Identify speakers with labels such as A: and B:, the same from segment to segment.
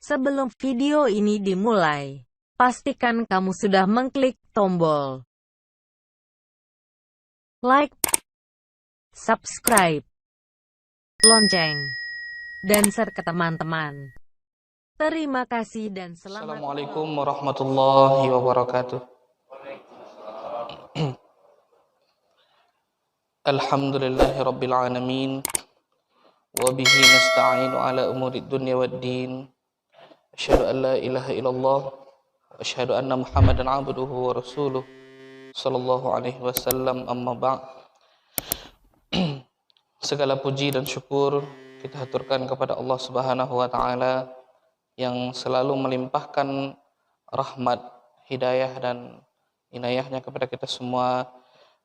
A: Sebelum video ini dimulai, pastikan kamu sudah mengklik tombol like, subscribe, lonceng, dan share ke teman-teman. Terima kasih dan selamat.
B: Assalamualaikum warahmatullahi wabarakatuh. Alhamdulillahi rabbil alamin. Wa bihi nasta'inu ala umuri dunya waddin. Asyhadu an la ilaha illallah wa asyhadu anna Muhammadan abduhu wa rasuluh sallallahu alaihi wasallam, amma ba'd. Segala puji dan syukur kita haturkan kepada Allah Subhanahu wa taala yang selalu melimpahkan rahmat, hidayah dan inayahnya kepada kita semua,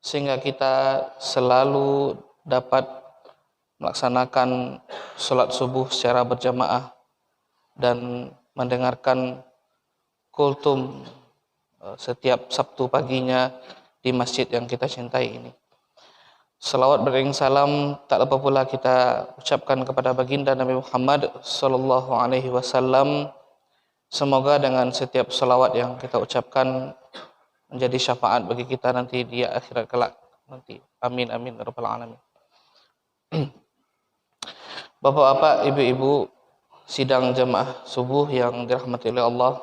B: sehingga kita selalu dapat melaksanakan sholat subuh secara berjamaah dan mendengarkan kultum setiap Sabtu paginya di masjid yang kita cintai ini. Salawat beriring salam tak lupa pula kita ucapkan kepada baginda Nabi Muhammad sallallahu alaihi wasallam. Semoga dengan setiap salawat yang kita ucapkan menjadi syafaat bagi kita nanti di akhirat kelak nanti. Amin amin ya rabbal alamin. Bapak-bapak, ibu-ibu, sidang jamaah subuh yang dirahmati oleh Allah,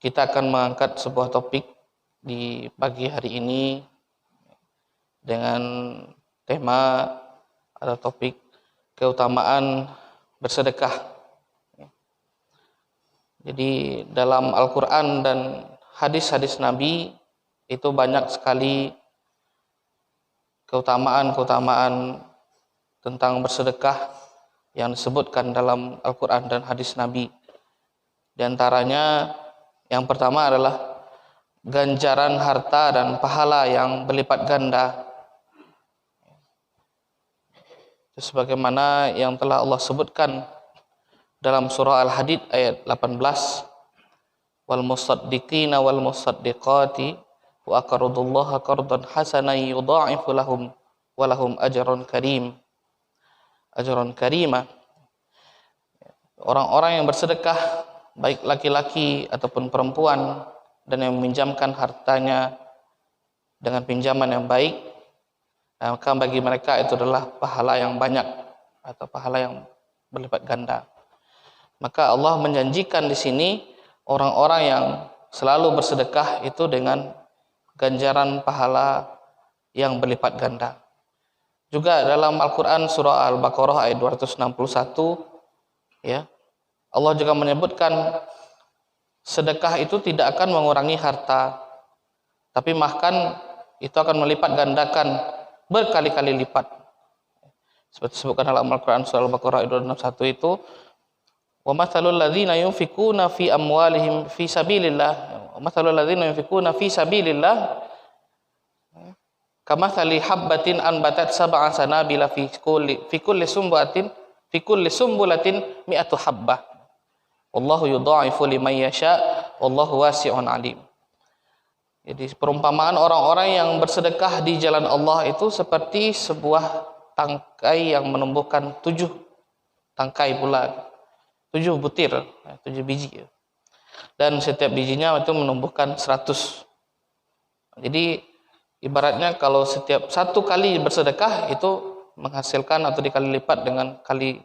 B: kita akan mengangkat sebuah topik di pagi hari ini dengan tema atau topik keutamaan bersedekah. Jadi dalam Al-Quran dan hadis-hadis Nabi itu banyak sekali keutamaan-keutamaan tentang bersedekah yang disebutkan dalam Al-Quran dan hadis Nabi. Di antaranya yang pertama adalah ganjaran harta dan pahala yang berlipat ganda. Sebagaimana yang telah Allah sebutkan dalam surah Al-Hadid ayat 18, wal musaddiqina wal musaddiqati wa aqradullaha qardan hasanan yudha'ifu lahum wa lahum ajrun karim. Ajrun karima. Orang-orang yang bersedekah, baik laki-laki ataupun perempuan, dan yang meminjamkan hartanya dengan pinjaman yang baik, maka bagi mereka itu adalah pahala yang banyak atau pahala yang berlipat ganda. Maka Allah menjanjikan di sini orang-orang yang selalu bersedekah itu dengan ganjaran pahala yang berlipat ganda. Juga dalam Al-Quran surah Al-Baqarah ayat 261, ya, Allah juga menyebutkan sedekah itu tidak akan mengurangi harta, tapi bahkan itu akan melipat gandakan berkali-kali lipat. Seperti disebutkan dalam Al-Quran surah Al-Baqarah ayat 261 itu, wa mathalul ladzina yunfikuna fi amwalihim fi sabilillah, wa mathalul ladzina yunfikuna fi sabilillah kamathali habbatin anbatat sab'a sanabila fi kulli sumbulatin mi'atu habbah wallahu yudha'ifu liman yasha wallahu wasi'un alim. Jadi perumpamaan orang-orang yang bersedekah di jalan Allah itu seperti sebuah tangkai yang menumbuhkan 7 tangkai pula, 7 butir, 7 biji, dan setiap bijinya itu menumbuhkan 100. Jadi ibaratnya kalau setiap 1 kali bersedekah itu menghasilkan atau dikali lipat dengan kali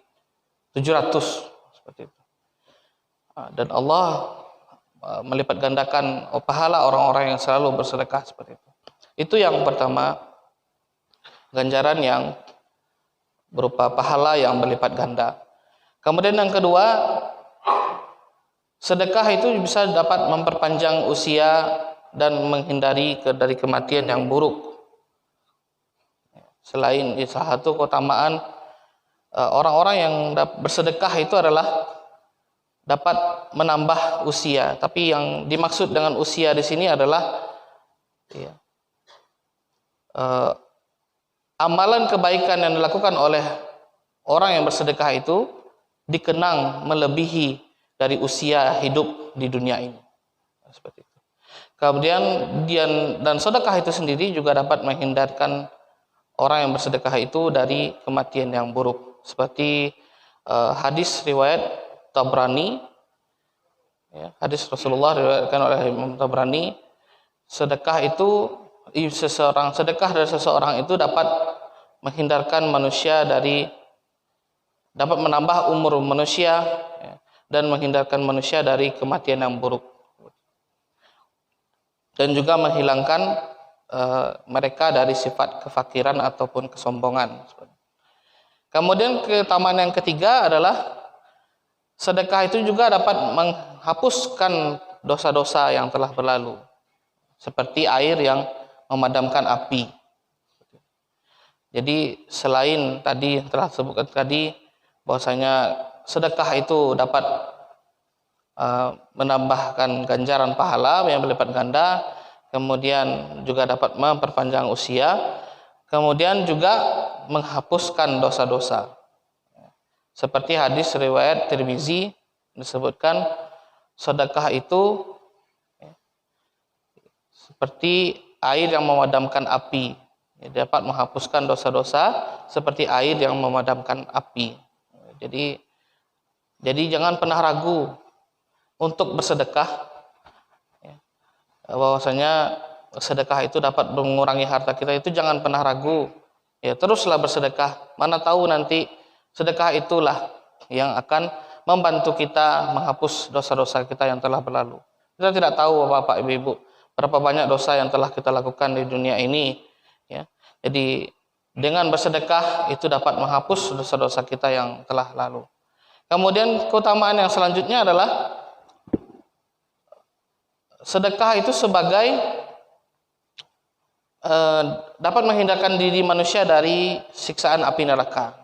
B: 700 seperti itu. Dan Allah melipat gandakan pahala orang-orang yang selalu bersedekah seperti itu. Itu yang pertama, ganjaran yang berupa pahala yang berlipat ganda. Kemudian yang kedua, sedekah itu bisa dapat memperpanjang usia dan menghindari dari kematian yang buruk. Selain salah satu keutamaan orang-orang yang bersedekah itu adalah dapat menambah usia. Tapi yang dimaksud dengan usia di sini adalah amalan kebaikan yang dilakukan oleh orang yang bersedekah itu dikenang melebihi dari usia hidup di dunia ini. Seperti itu. Kemudian dan sedekah itu sendiri juga dapat menghindarkan orang yang bersedekah itu dari kematian yang buruk. Seperti hadis riwayat Tabrani, ya, hadis Rasulullah diriwayatkan oleh Imam Tabrani, sedekah dari seseorang itu dapat menghindarkan manusia dapat menambah umur manusia, ya, dan menghindarkan manusia dari kematian yang buruk, dan juga menghilangkan mereka dari sifat kefakiran ataupun kesombongan. Kemudian keutamaan yang ketiga adalah sedekah itu juga dapat menghapuskan dosa-dosa yang telah berlalu, seperti air yang memadamkan api. Jadi selain tadi yang telah disebutkan tadi, bahwasanya sedekah itu dapat menambahkan ganjaran pahala yang berlipat ganda, kemudian juga dapat memperpanjang usia, kemudian juga menghapuskan dosa-dosa. Seperti hadis riwayat Tirmizi disebutkan, sedekah itu seperti air yang memadamkan api, dapat menghapuskan dosa-dosa seperti air yang memadamkan api. Jadi jangan pernah ragu untuk bersedekah, bahwasanya sedekah itu dapat mengurangi harta kita, itu jangan pernah ragu, ya, teruslah bersedekah. Mana tahu nanti sedekah itulah yang akan membantu kita menghapus dosa-dosa kita yang telah berlalu. Kita tidak tahu Bapak Ibu berapa banyak dosa yang telah kita lakukan di dunia ini, ya. Jadi dengan bersedekah itu dapat menghapus dosa-dosa kita yang telah lalu. Kemudian keutamaan yang selanjutnya adalah sedekah itu sebagai dapat menghindarkan diri manusia dari siksaan api neraka.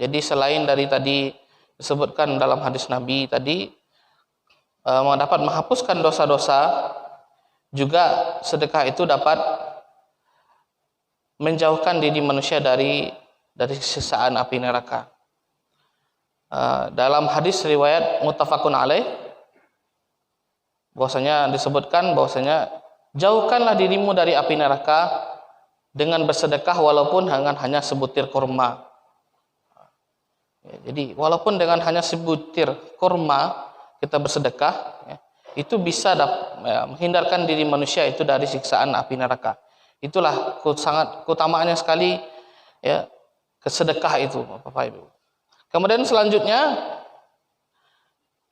B: Jadi selain dari tadi disebutkan dalam hadis Nabi tadi, dapat menghapuskan dosa-dosa, juga sedekah itu dapat menjauhkan diri manusia dari siksaan api neraka. Dalam hadis riwayat muttafaqun alaih, bahwasanya disebutkan bahwasanya jauhkanlah dirimu dari api neraka dengan bersedekah walaupun hanya sebutir kurma. Ya, jadi walaupun dengan hanya sebutir kurma kita bersedekah, ya, itu bisa menghindarkan diri manusia itu dari siksaan api neraka. Itulah sangat keutamaannya sekali, ya, kesedekah itu, Bapak Ibu. Kemudian selanjutnya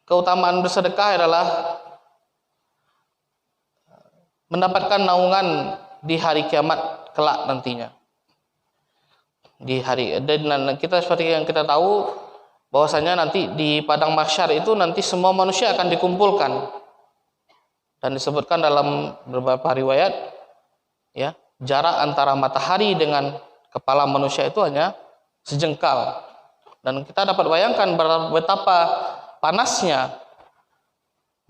B: keutamaan bersedekah adalah mendapatkan naungan di hari kiamat kelak nantinya. Dan kita seperti yang kita tahu bahwasanya nanti di padang mahsyar itu nanti semua manusia akan dikumpulkan. Dan disebutkan dalam beberapa riwayat, ya, jarak antara matahari dengan kepala manusia itu hanya sejengkal. Dan kita dapat bayangkan betapa panasnya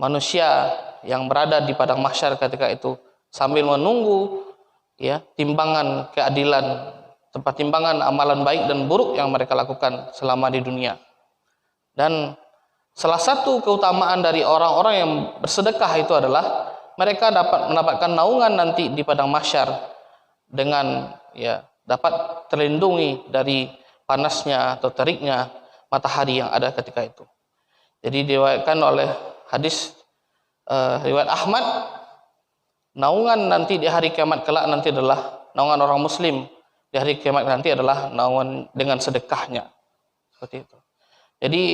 B: manusia yang berada di padang mahsyar ketika itu sambil menunggu, ya, timbangan keadilan, tempat timbangan amalan baik dan buruk yang mereka lakukan selama di dunia. Dan salah satu keutamaan dari orang-orang yang bersedekah itu adalah mereka dapat mendapatkan naungan nanti di padang mahsyar dengan, ya, dapat terlindungi dari panasnya atau teriknya matahari yang ada ketika itu. Jadi diriwayatkan oleh hadis riwayat Ahmad, naungan nanti di hari kiamat kelak nanti adalah naungan orang muslim di hari kiamat nanti adalah naungan dengan sedekahnya. Seperti itu. Jadi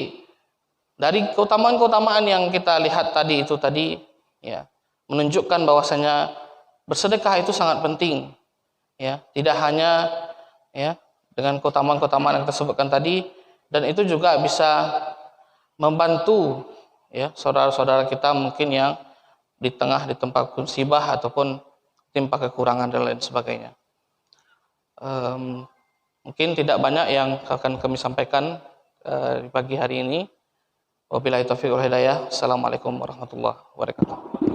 B: dari keutamaan-keutamaan yang kita lihat tadi itu tadi, ya, menunjukkan bahwasanya bersedekah itu sangat penting, ya, tidak hanya, ya, dengan keutamaan-keutamaan yang tersebutkan tadi, dan itu juga bisa membantu, ya, saudara-saudara kita mungkin yang di tempat musibah ataupun timpa kekurangan dan lain sebagainya. Mungkin tidak banyak yang akan kami sampaikan di pagi hari ini. Wabillahi taufiq wal hidayah. Assalamualaikum warahmatullahi wabarakatuh.